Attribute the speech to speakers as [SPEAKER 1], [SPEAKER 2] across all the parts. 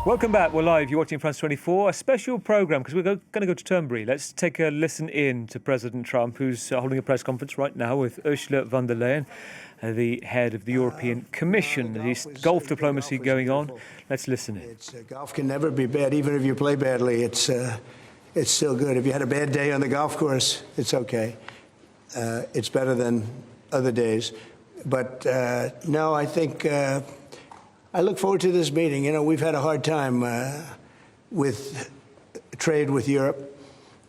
[SPEAKER 1] Welcome back. We're live. You're watching France 24, a special programme because we're going to go to Turnberry. Let's take a listen in to President Trump, who's holding a press conference right now with Ursula von der Leyen, the head of the European Commission. There's golf diplomacy going on. Let's listen in.
[SPEAKER 2] Golf can never be bad, even if you play badly. It's still good. If you had a bad day on the golf course, it's okay. It's better than other days. But no, I think I look forward to this meeting. You know, we've had a hard time with trade with Europe,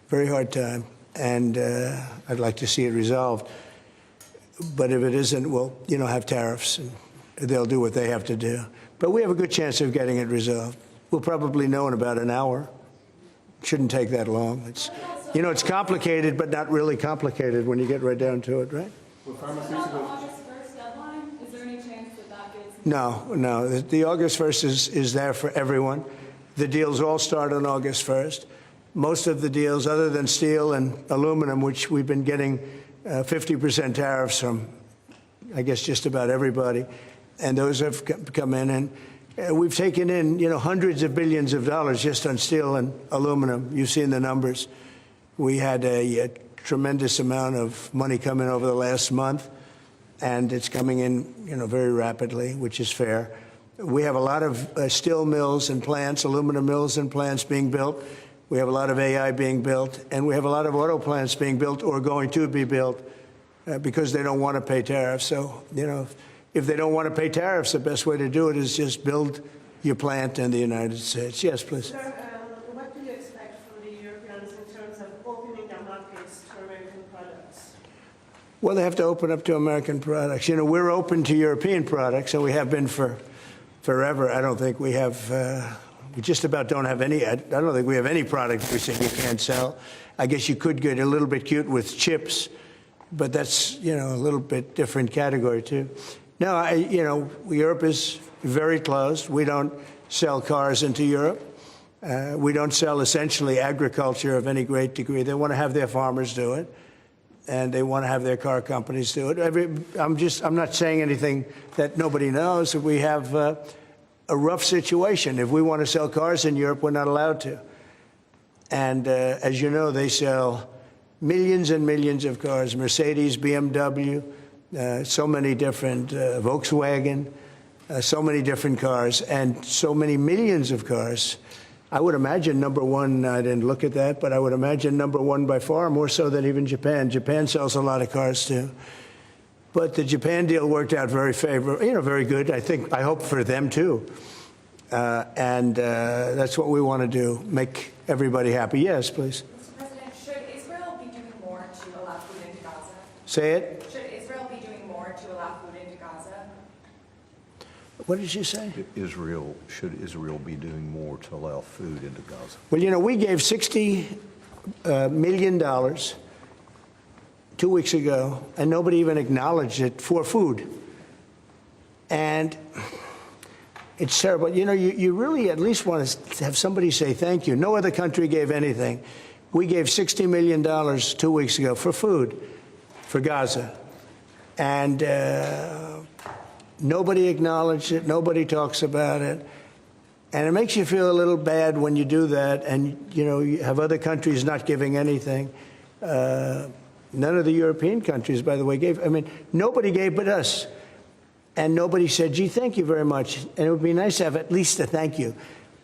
[SPEAKER 2] very hard time, and I'd like to see it resolved. But if it isn't, we'll, have tariffs, and they'll do what they have to do. But we have a good chance of getting it resolved. We'll probably know in about an hour. It shouldn't take that long. It's, it's complicated, but not really complicated when you get right down to it, right? No. The August 1st is there for everyone. The deals all start on August 1st. Most of the deals, other than steel and aluminum, which we've been getting 50% tariffs from, I guess, just about everybody, and those have come in. And we've taken in, hundreds of billions of dollars just on steel and aluminum. You've seen the numbers. We had a tremendous amount of money come in over the last month. And it's coming in, very rapidly, which is fair. We have a lot of steel mills and plants, aluminum mills and plants being built. We have a lot of AI being built, and we have a lot of auto plants being built or going to be built because they don't want to pay tariffs. So, if they don't want to pay tariffs, the best way to do it is just build your plant in the United States. Yes, please.
[SPEAKER 3] Sir, what do you expect from the Europeans in terms of opening their markets to American products?
[SPEAKER 2] Well, they have to open up to American products. We're open to European products, and we have been for forever. I don't think we have, we just about don't have any, I don't think we have any product we say you can't sell. I guess you could get a little bit cute with chips, but that's, a little bit different category, too. No, Europe is very closed. We don't sell cars into Europe. We don't sell essentially agriculture of any great degree. They want to have their farmers do it. And they want to have their car companies do it. I'm not saying anything that nobody knows. We have a rough situation. If we want to sell cars in Europe, we're not allowed to. And as you know, they sell millions and millions of cars, Mercedes, BMW, so many different, Volkswagen, so many different cars, and so many millions of cars. I would imagine number one, I didn't look at that, but I would imagine number one by far, more so than even Japan. Japan sells a lot of cars, too. But the Japan deal worked out very favorable, very good, I hope for them, too. And that's what we want to do, make everybody happy. Yes, please.
[SPEAKER 4] Mr. President, should Israel be doing more to allow food into Gaza?
[SPEAKER 2] Say it.
[SPEAKER 4] Should Israel be doing more to allow food into Gaza?
[SPEAKER 2] What did you say?
[SPEAKER 5] Should Israel be doing more to allow food into Gaza?
[SPEAKER 2] Well, we gave $60 million 2 weeks ago, and nobody even acknowledged it for food. And it's terrible. You really at least want to have somebody say thank you. No other country gave anything. We gave $60 million 2 weeks ago for food for Gaza. And nobody acknowledged it. Nobody talks about it. And it makes you feel a little bad when you do that and, you have other countries not giving anything. None of the European countries, by the way, gave. Nobody gave but us. And nobody said, gee, thank you very much. And it would be nice to have at least a thank you.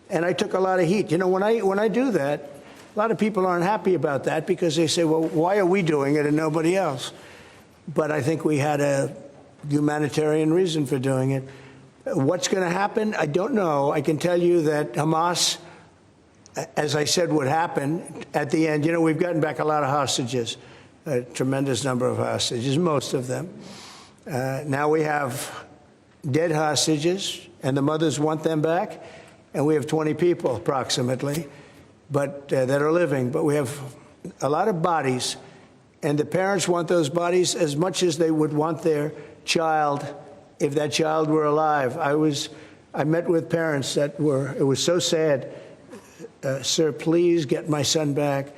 [SPEAKER 2] And I took a lot of heat. When I do that, a lot of people aren't happy about that because they say, well, why are we doing it and nobody else? But I think we had a humanitarian reason for doing it. What's going to happen? I don't know. I can tell you that Hamas, as I said, would happen at the end. We've gotten back a lot of hostages, a tremendous number of hostages, most of them. Now we have dead hostages, and the mothers want them back. And we have 20 people, approximately, but that are living. But we have a lot of bodies, and the parents want those bodies as much as they would want their child if that child were alive. I met with parents that it was so sad. Sir, please get my son back.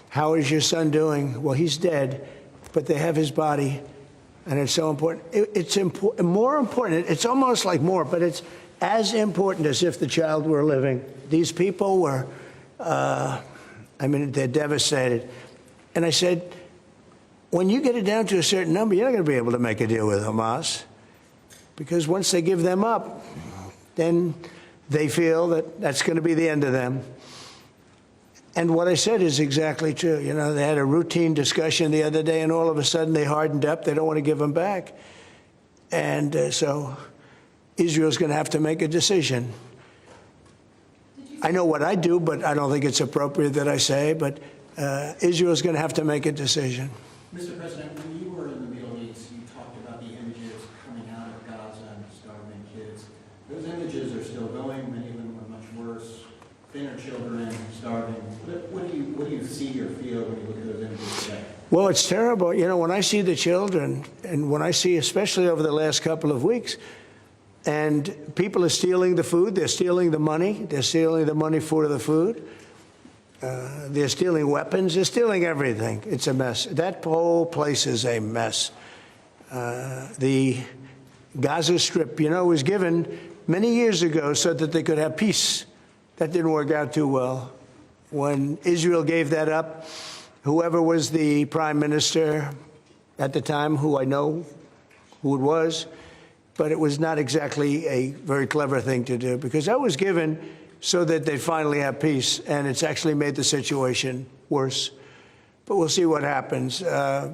[SPEAKER 2] How is your son doing? Well, he's dead, but they have his body, and it's so important. It's more important. It's almost like more, but as important as if the child were living. These people were, they're devastated. And I said, when you get it down to a certain number, you're not going to be able to make a deal with Hamas, because once they give them up, then they feel that that's going to be the end of them. And what I said is exactly true. You know, they had a routine discussion the other day, and all of a sudden they hardened up. They don't want to give them back. And so Israel's going to have to make a decision. I know what I do, but I don't think it's appropriate that I say, but Israel's going to have to make a decision.
[SPEAKER 6] Mr. President, when you were in the Middle East, you talked about the images coming out of Gaza and starving kids. Those images are still going. Many of them are much worse. Thinner children, starving. What do you see or feel when you look at those images today? Well,
[SPEAKER 2] it's terrible. You know, when I see the children, and when I see, especially over the last couple of weeks, and people are stealing the food, they're stealing the money, they're stealing the money for the food, they're stealing weapons, they're stealing everything. It's a mess. That whole place is a mess. The Gaza Strip, you know, was given many years ago so that they could have peace. That didn't work out too well. When Israel gave that up, whoever was the prime minister at the time, who I know who it was, but it was not exactly a very clever thing to do, because that was given so that they finally have peace, and it's actually made the situation worse. But we'll see what happens. I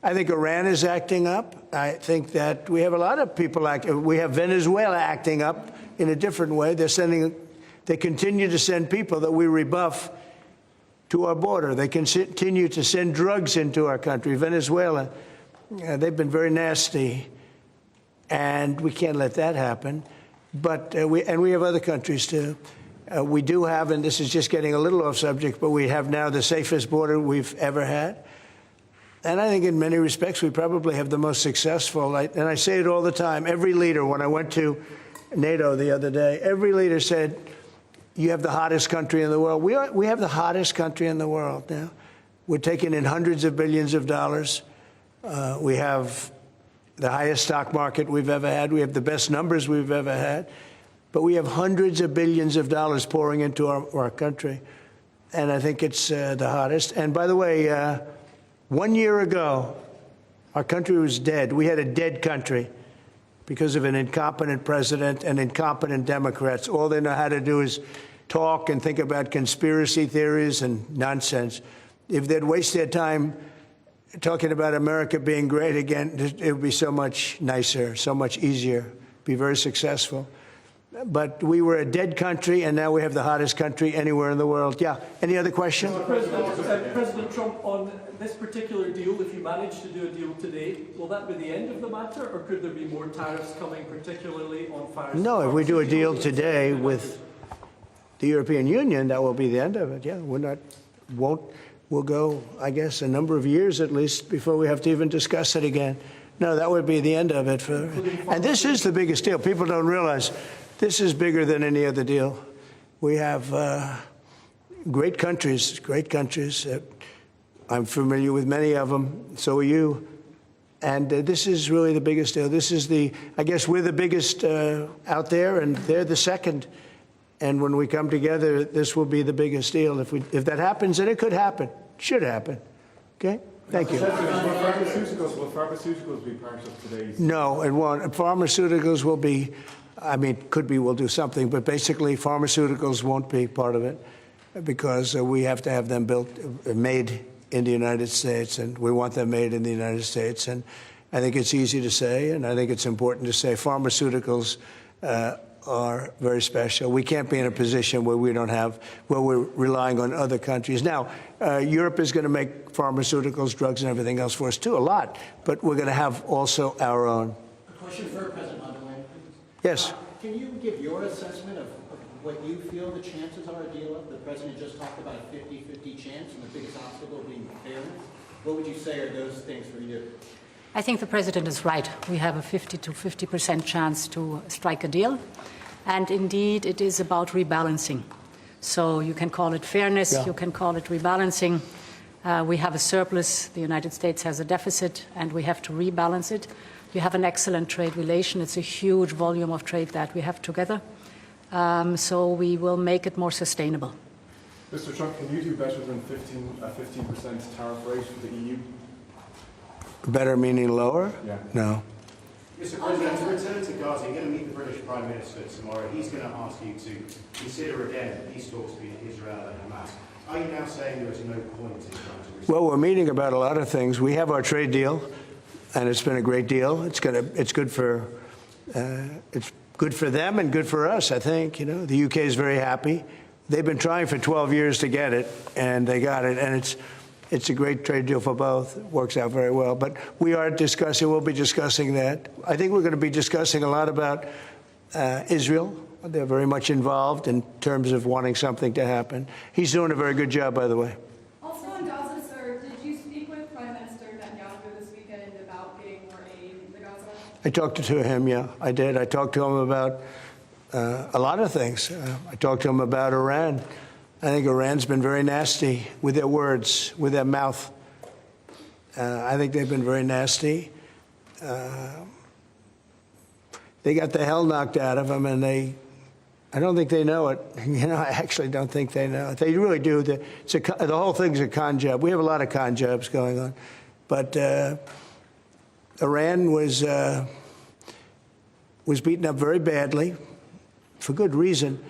[SPEAKER 2] think Iran is acting up. I think that we have a lot of people acting. We have Venezuela acting up in a different way. They continue to send people that we rebuff to our border. They continue to send drugs into our country. Venezuela, they've been very nasty, and we can't let that happen. But we have other countries too. We do have, and this is just getting a little off subject, but we have now the safest border we've ever had. And I think in many respects we probably have the most successful. And I say it all the time. Every leader, when I went to NATO the other day, every leader said, you have the hottest country in the world. We have the hottest country in the world now. We're taking in hundreds of billions of dollars. We have the highest stock market we've ever had. We have the best numbers we've ever had. But we have hundreds of billions of dollars pouring into our country. And I think it's the hottest. And by the way, 1 year ago, our country was dead. We had a dead country because of an incompetent president and incompetent Democrats. All they know how to do is talk and think about conspiracy theories and nonsense. If they'd waste their time talking about America being great again, it would be so much nicer, so much easier, be very successful. But we were a dead country, and now we have the hottest country anywhere in the world. Yeah. Any other question?
[SPEAKER 7] President Trump, on this particular deal, if you manage to do a deal today, will that be the end of the matter, or could there be more tariffs coming, particularly on fires?
[SPEAKER 2] No, if we do a deal today with the European Union, that will be the end of it. Yeah, we'll go, I guess, a number of years at least before we have to even discuss it again. No, that would be the end of it. And this is the biggest deal. People don't realize this is bigger than any other deal. We have great countries. I'm familiar with many of them. So are you. And this is really the biggest deal. This is I guess we're the biggest out there, and they're the second. And when we come together, this will be the biggest deal. If that happens, and it could happen, should happen. Okay? Thank you.
[SPEAKER 8] Will pharmaceuticals be part of today's?
[SPEAKER 2] No, it won't. Pharmaceuticals will be, could be, we'll do something, but basically pharmaceuticals won't be part of it because we have to have them made in the United States, and we want them made in the United States. And I think it's easy to say, and I think it's important to say pharmaceuticals are very special. We can't be in a position where we're relying on other countries. Now, Europe is going to make pharmaceuticals, drugs, and everything else for us too, a lot. But we're going to have also our own.
[SPEAKER 6] A question for President Ursula.
[SPEAKER 2] Yes.
[SPEAKER 6] Can you give your assessment of what you feel the chances are a deal of? The president just talked about a 50-50 chance, and the biggest obstacle being fairness. What would you say are those things for you?
[SPEAKER 9] I think the president is right. We have a 50 to 50% chance to strike a deal. And indeed, it is about rebalancing. So you can call it fairness, you can call it rebalancing. We have a surplus, the United States has a deficit, and we have to rebalance it. We have an excellent trade relation. It's a huge volume of trade that we have together. So we will make it more sustainable.
[SPEAKER 8] Mr. Trump, can you do better than a 15% tariff rate for the EU?
[SPEAKER 2] Better meaning lower?
[SPEAKER 8] Yeah.
[SPEAKER 2] No.
[SPEAKER 10] Mr. President, to return to Gaza, you're going to meet the British Prime Minister tomorrow. He's going to ask you to consider again peace talks between Israel and Hamas. Are you now saying there is no point in trying to resolve?
[SPEAKER 2] Well, we're meeting about a lot of things. We have our trade deal, and it's been a great deal. It's good for them and good for us, I think. You know, the UK is very happy. They've been trying for 12 years to get it, and they got it. And it's a great trade deal for both. It works out very well. But we'll be discussing that. I think we're going to be discussing a lot about Israel. They're very much involved in terms of wanting something to happen. He's doing a very good job, by the way.
[SPEAKER 4] Also in Gaza, sir, did you speak with Prime Minister Netanyahu this weekend about getting more aid to Gaza?
[SPEAKER 2] I talked to him, yeah, I did. I talked to him about a lot of things. I talked to him about Iran. I think Iran's been very nasty with their words, with their mouth. I think they've been very nasty. They got the hell knocked out of them, and I don't think they know it. You know, I actually don't think they know it. They really do. The whole thing's a con job. We have a lot of con jobs going on. But Iran was beaten up very badly, for good reason.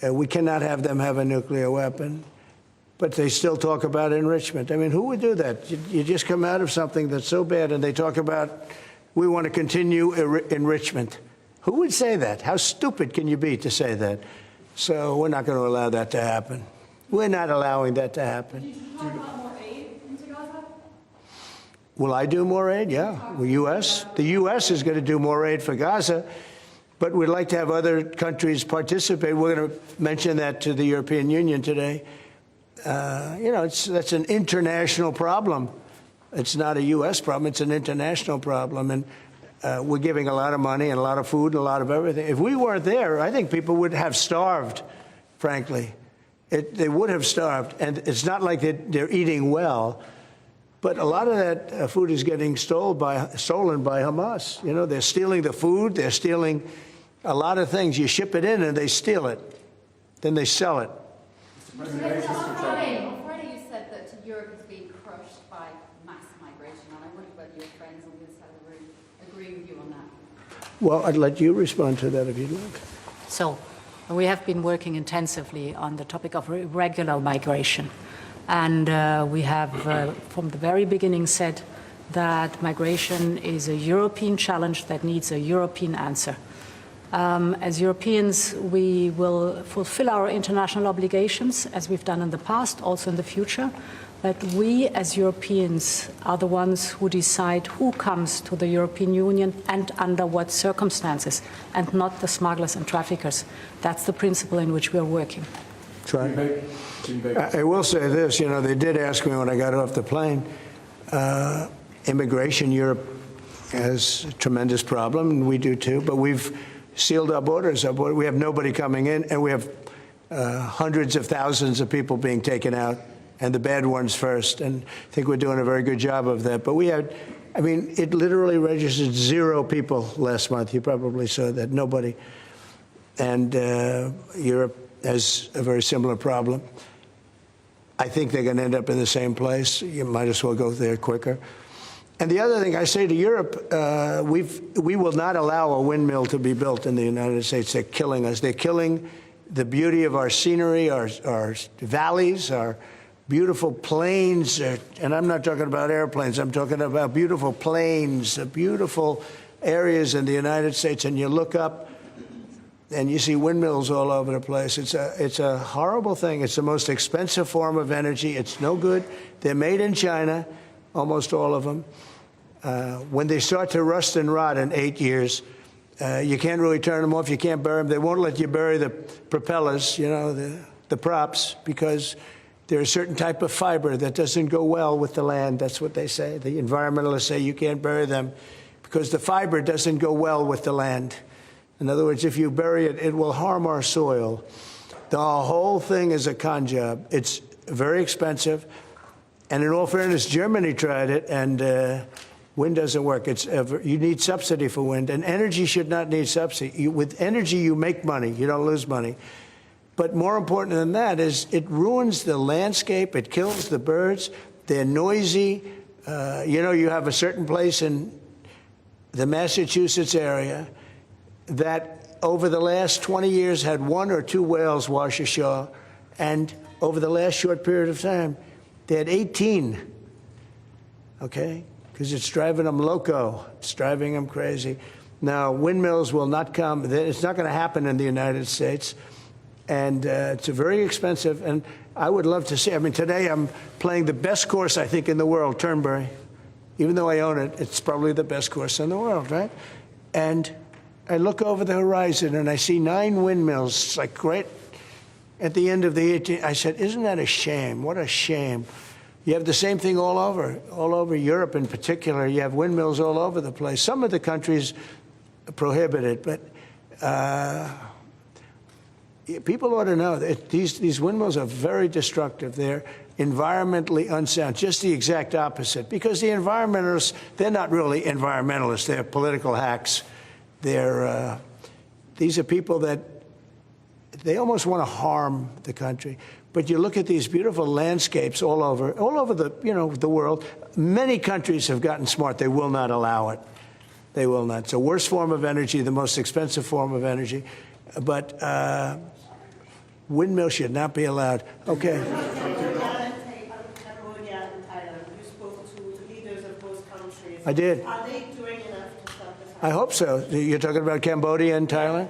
[SPEAKER 2] We cannot have them have a nuclear weapon. But they still talk about enrichment. I mean, who would do that? You just come out of something that's so bad, and they talk about, we want to continue enrichment. Who would say that? How stupid can you be to say that? So we're not going to allow that to happen. We're not allowing that to happen.
[SPEAKER 4] Did you talk about more aid into Gaza?
[SPEAKER 2] Will I do more aid? Yeah. The U.S. is going to do more aid for Gaza, but we'd like to have other countries participate. We're going to mention that to the European Union today. You know, that's an international problem. It's not a U.S. problem. It's an international problem. And we're giving a lot of money and a lot of food and a lot of everything. If we weren't there, I think people would have starved, frankly. They would have starved. And it's not like they're eating well. But a lot of that food is getting stolen by Hamas. You know, they're stealing the food. They're stealing a lot of things. You ship it in and they steal it. Then they sell it.
[SPEAKER 11] On Friday you said that Europe is being crushed by mass migration, and I wonder whether your friends on this side of the room agree with you on that.
[SPEAKER 2] Well, I'd let you respond to that if you'd like.
[SPEAKER 9] So we have been working intensively on the topic of irregular migration. And we have, from the very beginning, said that migration is a European challenge that needs a European answer. As Europeans, we will fulfill our international obligations, as we've done in the past, also in the future. But we, as Europeans, are the ones who decide who comes to the European Union and under what circumstances, and not the smugglers and traffickers. That's the principle in which we are working.
[SPEAKER 2] I will say this, you know, they did ask me when I got off the plane, immigration, Europe has a tremendous problem, and we do too, but we've sealed our borders. We have nobody coming in, and we have hundreds of thousands of people being taken out, and the bad ones first, and I think we're doing a very good job of that. But we had, I mean, it literally registered 0 people last month. You probably saw that, nobody. And Europe has a very similar problem. I think they're going to end up in the same place. You might as well go there quicker. And the other thing I say to Europe, we will not allow a windmill to be built in the United States. They're killing us. They're killing the beauty of our scenery, our valleys, our beautiful plains. And I'm not talking about airplanes. I'm talking about beautiful plains, beautiful areas in the United States. And you look up, and you see windmills all over the place. It's a horrible thing. It's the most expensive form of energy. It's no good. They're made in China, almost all of them. When they start to rust and rot in 8 years, you can't really turn them off. You can't bury them. They won't let you bury the propellers, you know, the props, because there's a certain type of fiber that doesn't go well with the land. That's what they say. The environmentalists say you can't bury them because the fiber doesn't go well with the land. In other words, if you bury it, it will harm our soil. The whole thing is a con job. It's very expensive. And in all fairness, Germany tried it, and Wind doesn't work. You need subsidy for wind, and energy should not need subsidy. With energy, you make money. You don't lose money. But more important than that is it ruins the landscape. It kills the birds. They're noisy. You have a certain place in the Massachusetts area that over the last 20 years had 1 or 2 whales wash ashore, and over the last short period of time, they had 18, okay? Because it's driving them loco. It's driving them crazy. Now, windmills will not come. It's not going to happen in the United States. And it's very expensive. And I would love to see. I mean, today I'm playing the best course, I think, in the world, Turnberry. Even though I own it, it's probably the best course in the world, right? And I look over the horizon and I see 9 windmills. It's like great. At the end of the 18th, I said, isn't that a shame? What a shame. You have the same thing all over Europe in particular. You have windmills all over the place. Some of the countries prohibit it, but people ought to know that these windmills are very destructive. They're environmentally unsound, just the exact opposite. Because the environmentalists, they're not really environmentalists. They're political hacks. These are people that they almost want to harm the country. But you look at these beautiful landscapes all over the world. Many countries have gotten smart. They will not allow it. They will not. It's the worst form of energy, the most expensive form of energy. But windmills should not be allowed. Okay. I did.
[SPEAKER 3] Are they doing enough to stop this?
[SPEAKER 2] I hope so. You're talking about Cambodia and Thailand?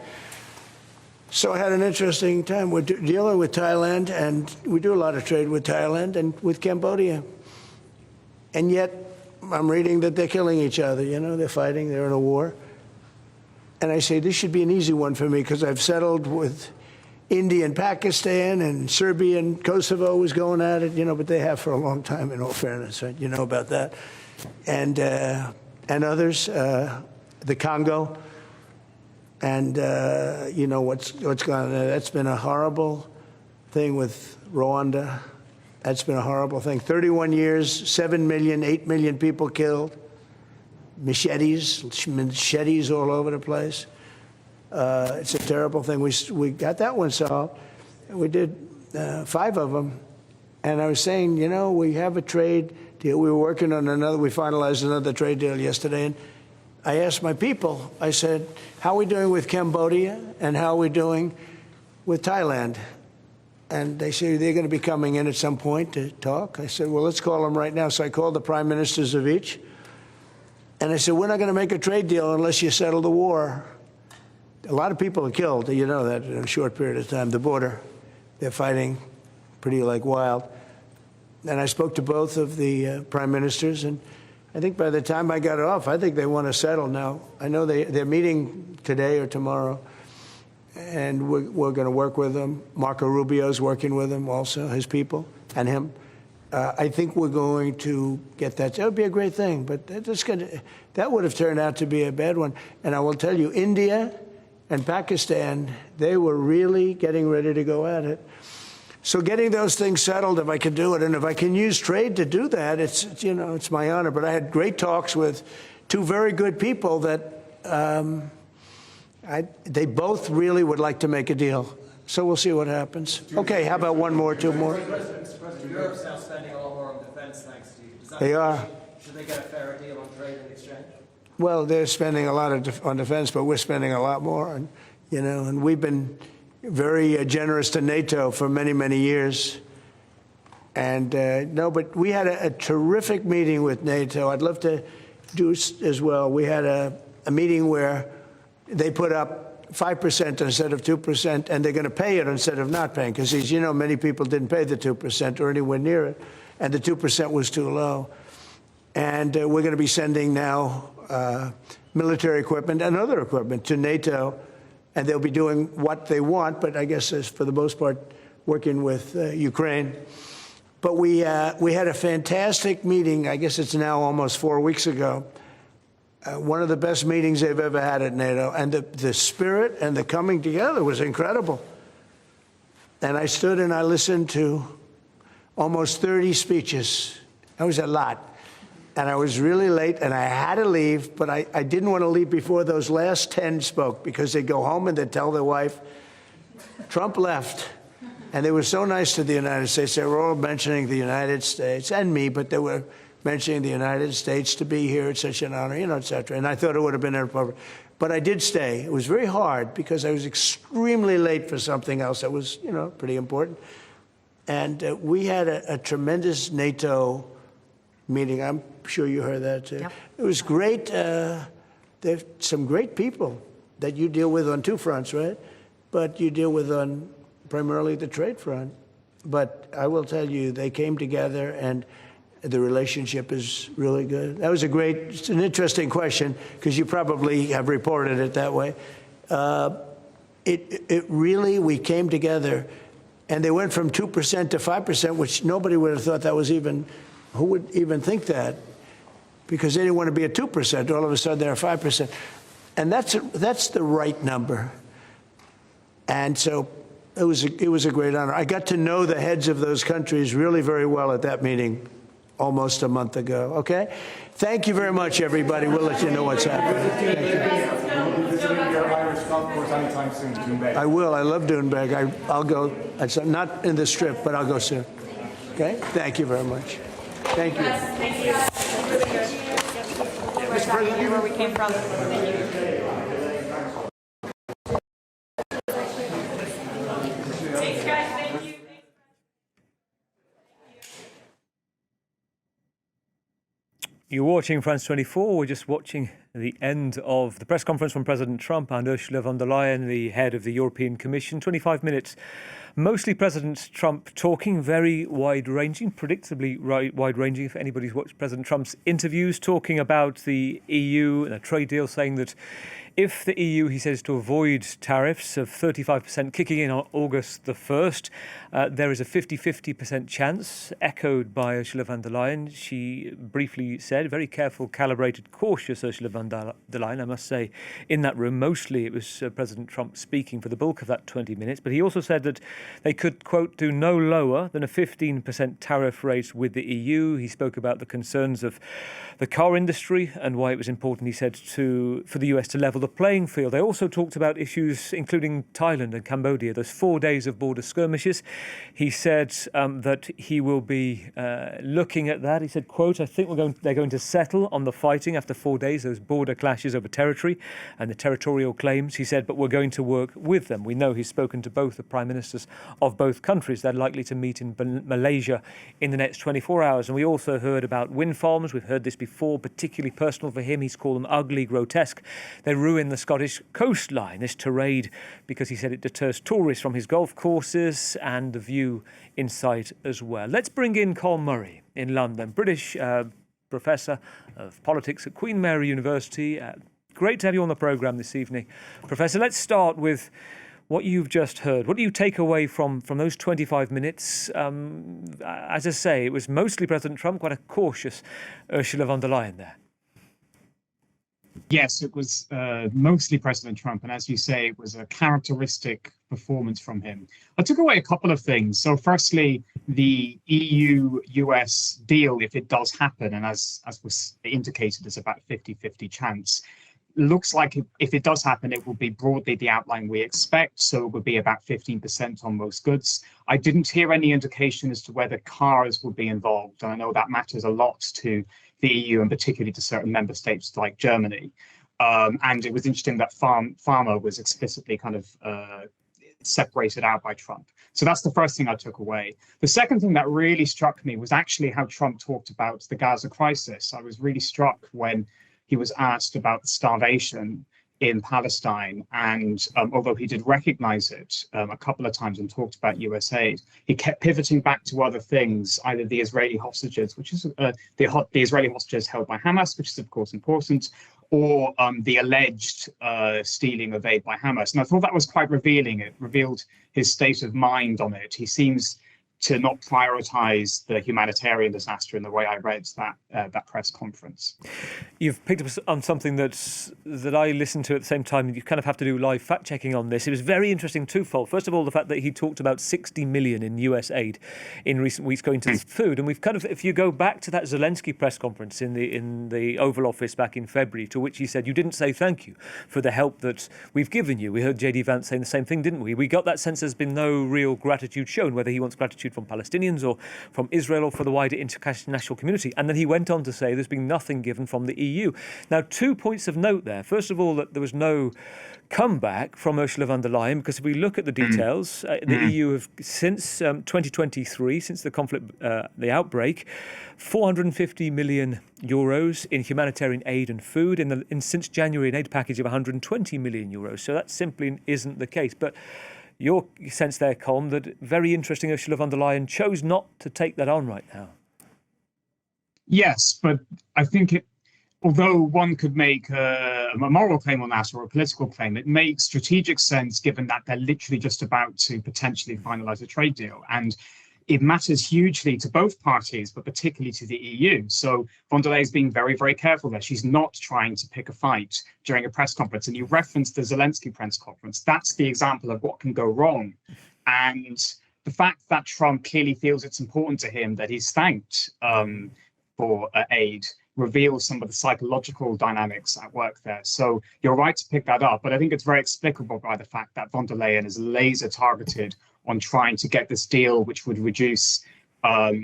[SPEAKER 2] So I had an interesting time. We're dealing with Thailand, and we do a lot of trade with Thailand and with Cambodia. And yet, I'm reading that they're killing each other. They're fighting. They're in a war. And I say, this should be an easy one for me because I've settled with India and Pakistan, and Serbia and Kosovo was going at it, but they have for a long time, in all fairness. Right? You know about that. And others, the Congo. And what's gone on there. That's been a horrible thing with Rwanda. That's been a horrible thing. 31 years, 7 million, 8 million people killed. Machetes all over the place. It's a terrible thing. We got that one solved. We did 5 of them. And I was saying, we have a trade deal. We were working on another. We finalized another trade deal yesterday. And I asked my people, I said, how are we doing with Cambodia and how are we doing with Thailand? And they say they're going to be coming in at some point to talk. I said, well, let's call them right now. So I called the prime ministers of each. And I said, we're not going to make a trade deal unless you settle the war. A lot of people are killed, that in a short period of time. The border, they're fighting pretty like wild. And I spoke to both of the prime ministers, and I think by the time I got off, I think they want to settle now. I know they're meeting today or tomorrow, and we're going to work with them. Marco Rubio's working with them also, his people, and him. I think we're going to get that. That would be a great thing, but that would have turned out to be a bad one. And I will tell you, India and Pakistan, they were really getting ready to go at it. So getting those things settled, if I can do it, and if I can use trade to do that, it's my honor. But I had great talks with 2 very good people that they both really would like to make a deal. So we'll see what happens. Okay, how about 1 more, 2 more?
[SPEAKER 7] President Europe's now spending a lot more on defence, thanks to you.
[SPEAKER 2] They are.
[SPEAKER 7] Should they get a fairer deal on trade and exchange?
[SPEAKER 2] Well, they're spending a lot on defense, but we're spending a lot more. And we've been very generous to NATO for many, many years. And but we had a terrific meeting with NATO. I'd love to do as well. We had a meeting where they put up 5% instead of 2%, and they're going to pay it instead of not paying. Because, as you know, many people didn't pay the 2% or anywhere near it, and the 2% was too low. And we're going to be sending now military equipment and other equipment to NATO, and they'll be doing what they want, but I guess for the most part, working with Ukraine. But we had a fantastic meeting. I guess it's now almost 4 weeks ago. One of the best meetings they've ever had at NATO. And the spirit and the coming together was incredible. And I stood and I listened to almost 30 speeches. That was a lot. and I was really late, and I had to leave, but I didn't want to leave before those last 10 spoke, because they'd go home and they'd tell their wife, Trump left. And they were so nice to the United States. They were all mentioning the United States and me, but they were mentioning the United States to be here. It's such an honor, you know, et cetera. And I thought it would have been inappropriate. But I did stay. It was very hard because I was extremely late for something else that was, you know, pretty important. And we had a tremendous NATO meeting. I'm sure you heard that too. Yep. It was great. There's some great people that you deal with on two fronts, right? But you deal with on primarily the trade front. But I will tell you, they came together, and the relationship is really good. That was it's an interesting question, because you probably have reported it that way. It really, we came together, and they went from 2% to 5%, which nobody would have thought that was even, who would even think that? Because they didn't want to be at 2%. All of a sudden, they're 5%. And that's the right number. And so it was a great honor. I got to know the heads of those countries really very well at that meeting almost a month ago. Okay? Thank you very much, everybody. We'll let you know what's happening. Thank you.
[SPEAKER 8] Will you be visiting your Irish golf course anytime soon, Turnberry?
[SPEAKER 2] I will. I love Turnberry. I'll go. It's not in the Strip, but I'll go soon. Okay? Thank you very much. Thank you.
[SPEAKER 12] Thank you. Mr. President, where we came from. Thank you.
[SPEAKER 1] You're watching France 24. We're just watching the end of the press conference from President Trump and Ursula von der Leyen, the head of the European Commission. 25 minutes. Mostly President Trump talking, very wide-ranging, predictably wide-ranging if anybody's watched President Trump's interviews, talking about the EU and a trade deal, saying that if the EU, he says, to avoid tariffs of 35% kicking in on August the 1st, there is a 50-50% chance, echoed by Ursula von der Leyen. She briefly said, very careful, calibrated, cautious Ursula von der Leyen, I must say, in that room. Mostly it was President Trump speaking for the bulk of that 20 minutes. But he also said that they could, quote, do no lower than a 15% tariff rate with the EU. He spoke about the concerns of the car industry and why it was important, he said, for the US to level the playing field. They also talked about issues including Thailand and Cambodia, those 4 days of border skirmishes. He said that he will be looking at that. He said, quote, I think they're going to settle on the fighting after 4 days, those border clashes over territory and the territorial claims. He said, but we're going to work with them. We know he's spoken to both the prime ministers of both countries. They're likely to meet in Malaysia in the next 24 hours. And we also heard about wind farms. We've heard this before, particularly personal for him. He's called them ugly, grotesque. They ruin the Scottish coastline, this tirade, because he said it deters tourists from his golf courses and the view in sight as well. Let's bring in Colm Murphy in London, British professor of politics at Queen Mary University. Great to have you on the programme this evening. Professor, let's start with what you've just heard. What do you take away from those 25 minutes? As I say, it was mostly President Trump, quite a cautious Ursula von der Leyen there.
[SPEAKER 13] Yes, it was mostly President Trump. And as you say, it was a characteristic performance from him. I took away a couple of things. So firstly, the EU-US deal, if it does happen, and as was indicated, is about 50-50 chance, looks like if it does happen, it will be broadly the outline we expect. So it would be about 15% on most goods. I didn't hear any indication as to whether cars would be involved. And I know that matters a lot to the EU and particularly to certain member states like Germany. And it was interesting that pharma was explicitly kind of separated out by Trump. So that's the first thing I took away. The second thing that really struck me was actually how Trump talked about the Gaza crisis. I was really struck when he was asked about the starvation in Palestine. And although he did recognize it a couple of times and talked about US aid, he kept pivoting back to other things, either the Israeli hostages, which is the Israeli hostages held by Hamas, which is of course important, or the alleged stealing of aid by Hamas. And I thought that was quite revealing. It revealed his state of mind on it. He seems to not prioritize the humanitarian disaster in the way I read that press conference.
[SPEAKER 1] You've picked up on something that I listened to at the same time. You kind of have to do live fact checking on this. It was very interesting twofold. First of all, the fact that he talked about 60 million in US aid in recent weeks going to food. And we've kind of, if you go back to that Zelensky press conference in the Oval Office back in February, to which he said, you didn't say thank you for the help that we've given you. We heard JD Vance saying the same thing, didn't we? We got that sense there's been no real gratitude shown, whether he wants gratitude from Palestinians or from Israel or for the wider international community. And then he went on to say there's been nothing given from the EU. Now, 2 points of note there. First of all, that there was no comeback from Ursula von der Leyen, because if we look at the details, the EU have, since 2023, since the conflict, the outbreak, 450 million euros in humanitarian aid and food, since January, an aid package of 120 million euros. So that simply isn't the case. But your sense there, Colm, that very interesting, Ursula von der Leyen chose not to take that on right now.
[SPEAKER 13] Yes, but I think although one could make a moral claim on that or a political claim, it makes strategic sense given that they're literally just about to potentially finalize a trade deal. And it matters hugely to both parties, but particularly to the EU. So von der Leyen is being very, very careful there. She's not trying to pick a fight during a press conference. And you referenced the Zelensky press conference. That's the example of what can go wrong. And the fact that Trump clearly feels it's important to him that he's thanked for aid reveals some of the psychological dynamics at work there. So you're right to pick that up, but I think it's very explicable by the fact that von der Leyen is laser targeted on trying to get this deal, which would reduce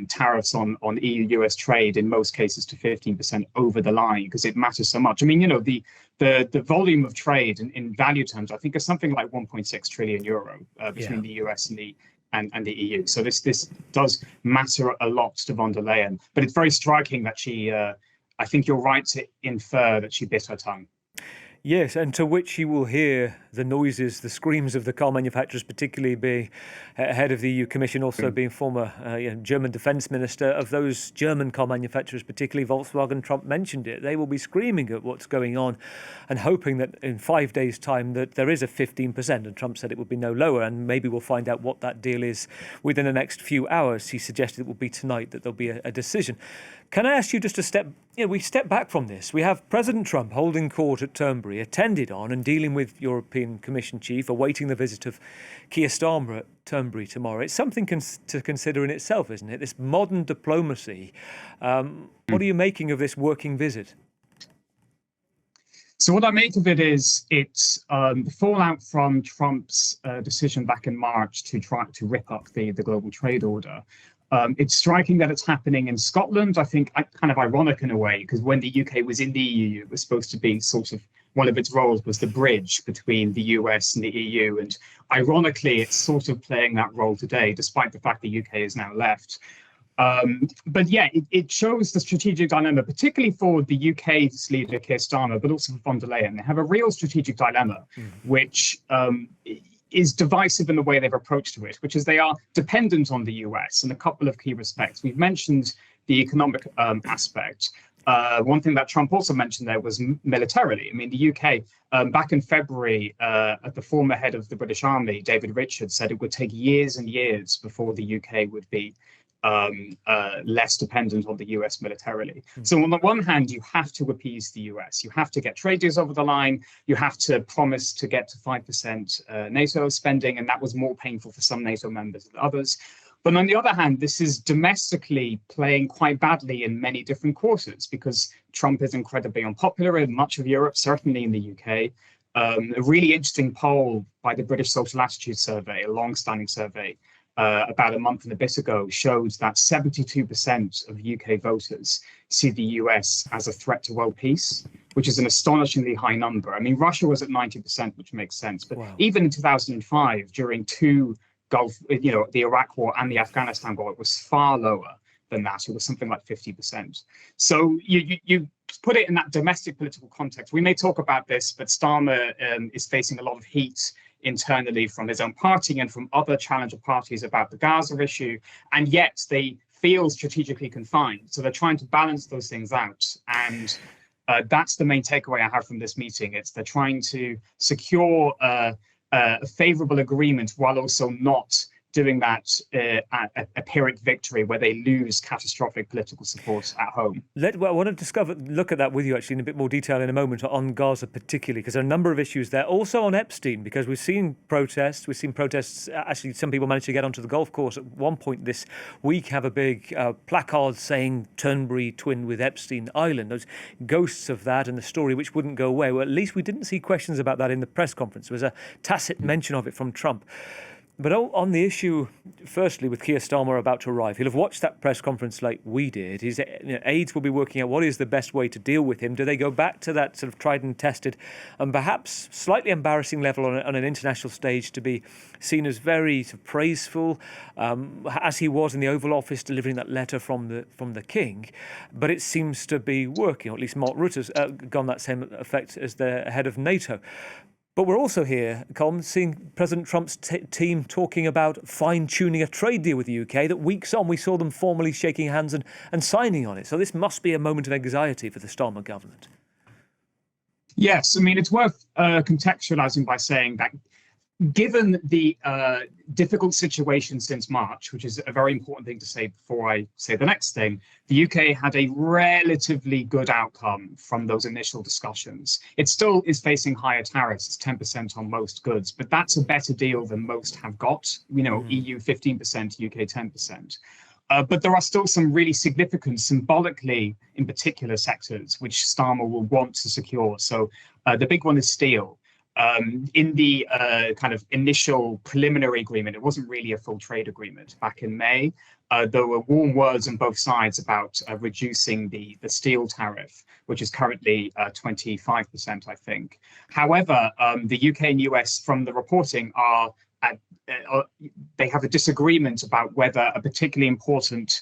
[SPEAKER 13] tariffs on EU-US trade in most cases to 15% over the line, because it matters so much. I mean, you know, the volume of trade in value terms, I think, is something like 1.6 trillion euro between the US and the EU. So this does matter a lot to von der Leyen, but it's very striking that she, I think you're right to infer that she bit her tongue.
[SPEAKER 1] Yes, and to which you will hear the noises, the screams of the car manufacturers, particularly being head of the EU Commission, also being former German defence minister. Of those German car manufacturers, particularly Volkswagen, Trump mentioned it. They will be screaming at what's going on and hoping that in 5 days' time that there is a 15%. And Trump said it would be no lower, and maybe we'll find out what that deal is within the next few hours. He suggested it will be tonight that there'll be a decision. Can I ask you just to we step back from this. We have President Trump holding court at Turnberry, attended on and dealing with European Commission chief, awaiting the visit of Keir Starmer at Turnberry tomorrow. It's something to consider in itself, isn't it? This modern diplomacy. What are you making of this working visit?
[SPEAKER 13] So what I make of it is it's the fallout from Trump's decision back in March to try to rip up the global trade order. It's striking that it's happening in Scotland. I think kind of ironic in a way, because when the UK was in the EU, it was supposed to be sort of one of its roles was the bridge between the US and the EU. And ironically, it's sort of playing that role today, despite the fact the UK is now left. But yeah, it shows the strategic dilemma, particularly for the UK's leader, Keir Starmer, but also for von der Leyen. They have a real strategic dilemma, which is divisive in the way they've approached to it, which is they are dependent on the US in a couple of key respects. We've mentioned the economic aspect. One thing that Trump also mentioned there was militarily. I mean, the UK, back in February, the former head of the British Army, David Richards, said it would take years and years before the UK would be less dependent on the US militarily. So on the one hand, you have to appease the US. You have to get trade deals over the line. You have to promise to get to 5% NATO spending, and that was more painful for some NATO members than others. But on the other hand, this is domestically playing quite badly in many different quarters because Trump is incredibly unpopular in much of Europe, certainly in the UK. A really interesting poll by the British Social Attitude Survey, a long-standing survey, about a month and a bit ago, showed that 72% of UK voters see the US as a threat to world peace, which is an astonishingly high number. I mean, Russia was at 90%, which makes sense. But even in 2005, during two Gulf, the Iraq War and the Afghanistan War, it was far lower than that. It was something like 50%. So you put it in that domestic political context. We may talk about this, but Starmer is facing a lot of heat internally from his own party and from other challenger parties about the Gaza issue, and yet they feel strategically confined. So they're trying to balance those things out. And that's the main takeaway I have from this meeting. They're trying to secure a favorable agreement while also not doing that at a Pyrrhic victory where they lose catastrophic political support at home.
[SPEAKER 1] I want to look at that with you actually in a bit more detail in a moment on Gaza particularly, because there are a number of issues there. Also on Epstein, because we've seen protests, actually some people managed to get onto the golf course at one point this week, have a big placard saying Turnberry twinned with Epstein Island. Those ghosts of that and the story which wouldn't go away. Well, at least we didn't see questions about that in the press conference. There was a tacit mention of it from Trump. But on the issue, firstly, with Keir Starmer about to arrive, he'll have watched that press conference like we did. His aides will be working out what is the best way to deal with him. Do they go back to that sort of tried and tested and perhaps slightly embarrassing level on an international stage to be seen as very sort of praiseful, as he was in the Oval Office delivering that letter from the King? But it seems to be working, or at least Mark Rutte's gone that same effect as the head of NATO. But we're also here, Colm, seeing President Trump's team talking about fine-tuning a trade deal with the UK that weeks on we saw them formally shaking hands and signing on it. So this must be a moment of anxiety for the Starmer government.
[SPEAKER 13] Yes, I mean, it's worth contextualizing by saying that given the difficult situation since March, which is a very important thing to say before I say the next thing, the UK had a relatively good outcome from those initial discussions. It still is facing higher tariffs, it's 10% on most goods, but that's a better deal than most have got. EU 15%, UK 10%. But there are still some really significant, symbolically, in particular sectors, which Starmer will want to secure. So the big one is steel. In the kind of initial preliminary agreement, it wasn't really a full trade agreement back in May. There were warm words on both sides about reducing the steel tariff, which is currently 25%, I think. However, the UK and US, from the reporting, they have a disagreement about whether a particularly important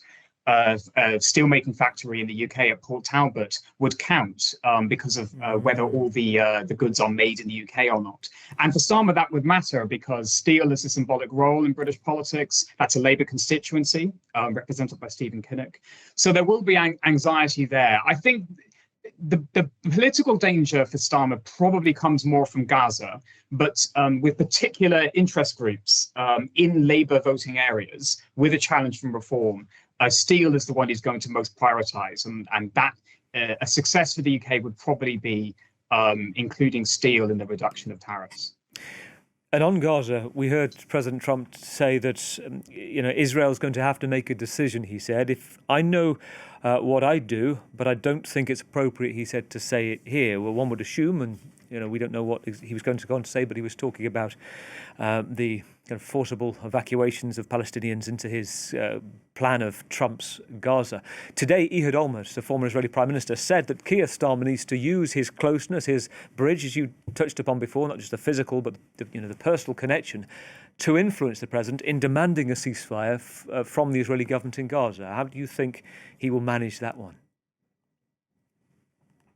[SPEAKER 13] steelmaking factory in the UK at Port Talbot would count because of whether all the goods are made in the UK or not. And for Starmer, that would matter because steel is a symbolic role in British politics. That's a Labour constituency represented by Stephen Kinnock. So there will be anxiety there. I think the political danger for Starmer probably comes more from Gaza, but with particular interest groups in Labour voting areas with a challenge from reform. Steel is the one he's going to most prioritise, and that a success for the UK would probably be including steel in the reduction of tariffs.
[SPEAKER 1] And on Gaza, we heard President Trump say that Israel's going to have to make a decision. He said, "If I know what I do, but I don't think it's appropriate," he said, "to say it here." Well, one would assume, and we don't know what he was going to go on to say, but he was talking about the kind of forcible evacuations of Palestinians into his plan of Trump's Gaza. Today, Ehud Olmert, the former Israeli Prime Minister, said that Keir Starmer needs to use his closeness, his bridge, as you touched upon before, not just the physical, but the personal connection, to influence the president in demanding a ceasefire from the Israeli government in Gaza. How do you think he will manage that one?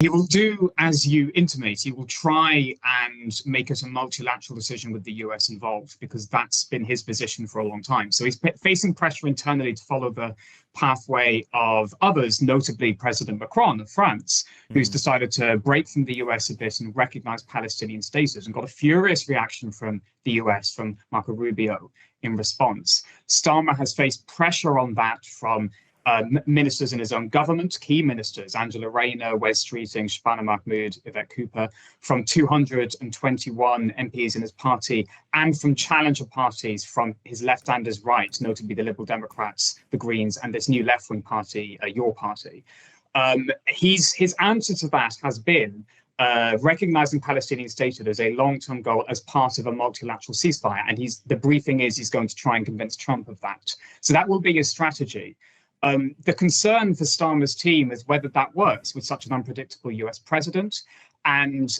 [SPEAKER 13] He will do as you intimate. He will try and make it a multilateral decision with the US involved, because that's been his position for a long time. So he's facing pressure internally to follow the pathway of others, notably President Macron of France, who's decided to break from the US a bit and recognize Palestinian status, and got a furious reaction from the US, from Marco Rubio in response. Starmer has faced pressure on that from ministers in his own government, key ministers, Angela Rayner, Wes Streeting, Shabana Mahmood, Yvette Cooper, from 221 MPs in his party, and from challenger parties from his left and his right, notably the Liberal Democrats, the Greens, and this new left-wing party, your party. His answer to that has been recognizing Palestinian statehood as a long-term goal as part of a multilateral ceasefire. And the briefing is he's going to try and convince Trump of that. So that will be his strategy. The concern for Starmer's team is whether that works with such an unpredictable US president, and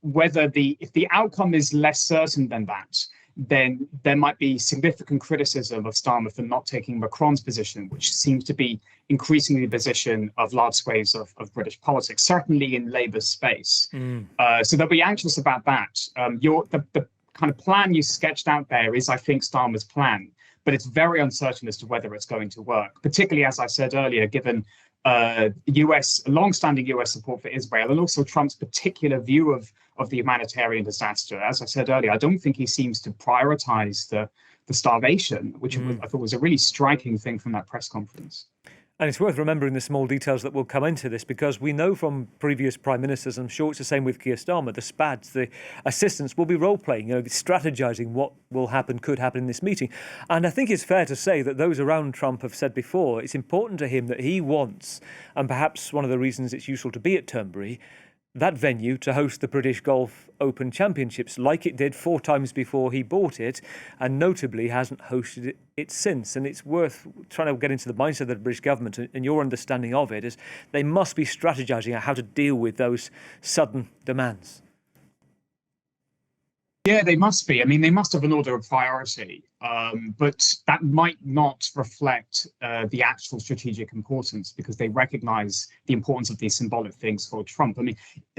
[SPEAKER 13] whether if the outcome is less certain than that, then there might be significant criticism of Starmer for not taking Macron's position, which seems to be increasingly the position of large swathes of British politics, certainly in Labour's space. So they'll be anxious about that. The kind of plan you sketched out there is, I think, Starmer's plan. But it's very uncertain as to whether it's going to work, particularly, as I said earlier, given long-standing US support for Israel, and also Trump's particular view of the humanitarian disaster. As I said earlier, I don't think he seems to prioritize the starvation, which I thought was a really striking thing from that press conference.
[SPEAKER 1] And it's worth remembering the small details that will come into this, because we know from previous prime ministers, I'm sure it's the same with Keir Starmer, the SPADs, the assistants will be role-playing, strategizing what will happen, could happen in this meeting. And I think it's fair to say that those around Trump have said before, it's important to him that he wants, and perhaps one of the reasons it's useful to be at Turnberry, that venue to host the British Golf Open Championships, like it did 4 times before he bought it, and notably hasn't hosted it since. And it's worth trying to get into the mindset of the British government, and your understanding of it is they must be strategizing on how to deal with those sudden demands.
[SPEAKER 13] Yeah, they must be. I mean, they must have an order of priority, but that might not reflect the actual strategic importance, because they recognize the importance of these symbolic things for Trump. I mean,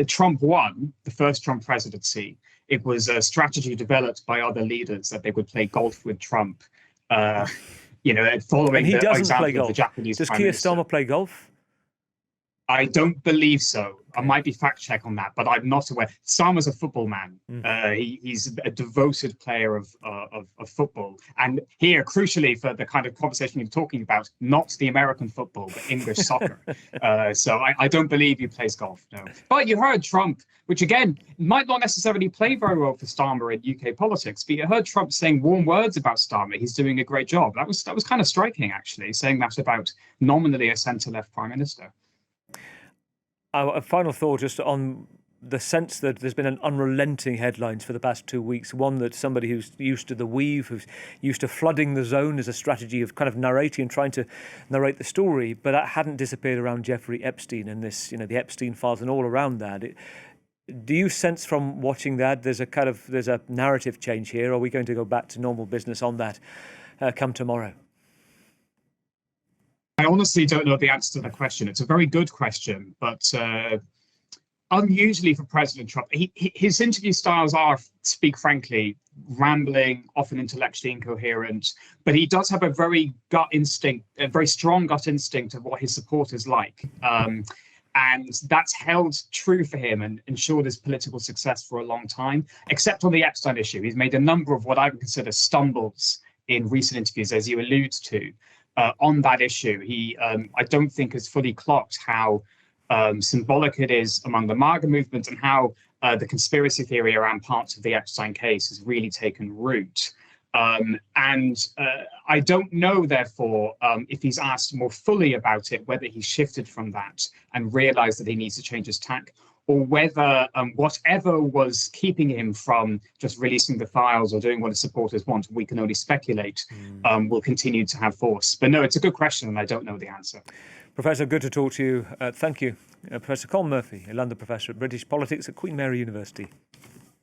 [SPEAKER 13] Trump won the first Trump presidency. It was a strategy developed by other leaders that they would play golf with Trump, following
[SPEAKER 1] and he
[SPEAKER 13] the
[SPEAKER 1] doesn't
[SPEAKER 13] example
[SPEAKER 1] play golf.
[SPEAKER 13] of the Japanese
[SPEAKER 1] Does
[SPEAKER 13] Prime
[SPEAKER 1] Keir
[SPEAKER 13] Minister.
[SPEAKER 1] Starmer play golf?
[SPEAKER 13] I don't believe so. I might be fact check on that, but I'm not aware. Starmer's a football man. He's a devoted player of football. And here, crucially, for the kind of conversation you're talking about, not the American football, but English soccer. So I don't believe he plays golf, no. But you heard Trump, which again, might not necessarily play very well for Starmer in UK politics, but you heard Trump saying warm words about Starmer. He's doing a great job. That was kind of striking, actually, saying that about nominally a centre-left prime minister.
[SPEAKER 1] A final thought just on the sense that there's been an unrelenting headlines for the past 2 weeks. One, that somebody who's used to the weave, who's used to flooding the zone as a strategy of kind of narrating and trying to narrate the story, but that hadn't disappeared around Jeffrey Epstein and this, the Epstein files and all around that. Do you sense from watching that there's a narrative change here? Or are we going to go back to normal business on that come tomorrow?
[SPEAKER 13] I honestly don't know the answer to the question. It's a very good question, but unusually for President Trump, his interview styles are, speak frankly, rambling, often intellectually incoherent, but he does have a very strong gut instinct of what his supporters like. And that's held true for him and ensured his political success for a long time, except on the Epstein issue. He's made a number of what I would consider stumbles in recent interviews, as you allude to. On that issue, he, I don't think, has fully clocked how symbolic it is among the MAGA movement, and how the conspiracy theory around parts of the Epstein case has really taken root. And I don't know, therefore, if he's asked more fully about it, whether he shifted from that and realized that he needs to change his tack, or whether whatever was keeping him from just releasing the files or doing what his supporters want, we can only speculate, will continue to have force. But no, it's a good question, and I don't know the answer.
[SPEAKER 1] Professor, good to talk to you. Thank you. Professor Colm Murphy, a London professor at British politics at Queen Mary University.